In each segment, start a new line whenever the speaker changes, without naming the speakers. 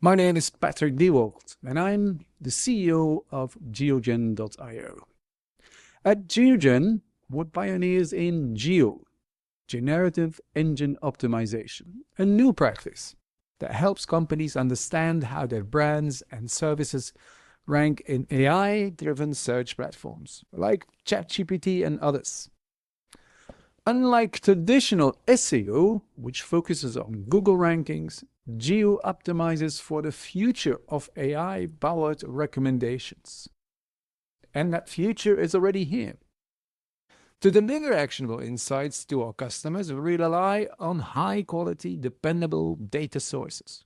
My name is Patrick Dewald, and I'm the CEO of GeoGen.io. At GeoGen, we're pioneers in generative engine optimization, a new practice that helps companies understand how their brands and services rank in AI-driven search platforms like ChatGPT and others. Unlike traditional SEO, which focuses on Google rankings, Geo optimizes for the future of AI-powered recommendations. And that future is already here. To deliver actionable insights to our customers, we rely on high-quality, dependable data sources.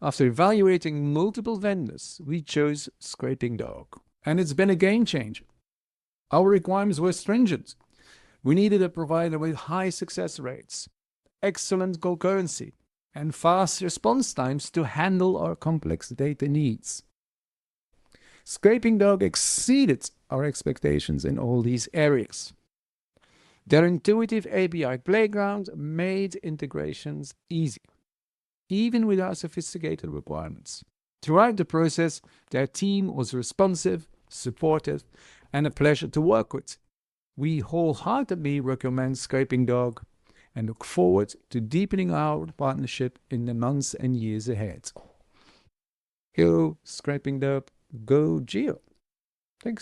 After evaluating multiple vendors, we chose Scrapingdog, and it's been a game changer. Our requirements were stringent. We needed a provider with high success rates, excellent concurrency, and fast response times to handle our complex data needs. Scrapingdog exceeded our expectations in all these areas. Their intuitive API playground made integrations easy, even without sophisticated requirements. Throughout the process, their team was responsive, supportive, and a pleasure to work with. We wholeheartedly recommend Scrapingdog and look forward to deepening our partnership in the months and years ahead. Go Scrapingdog, go Geo. Thanks.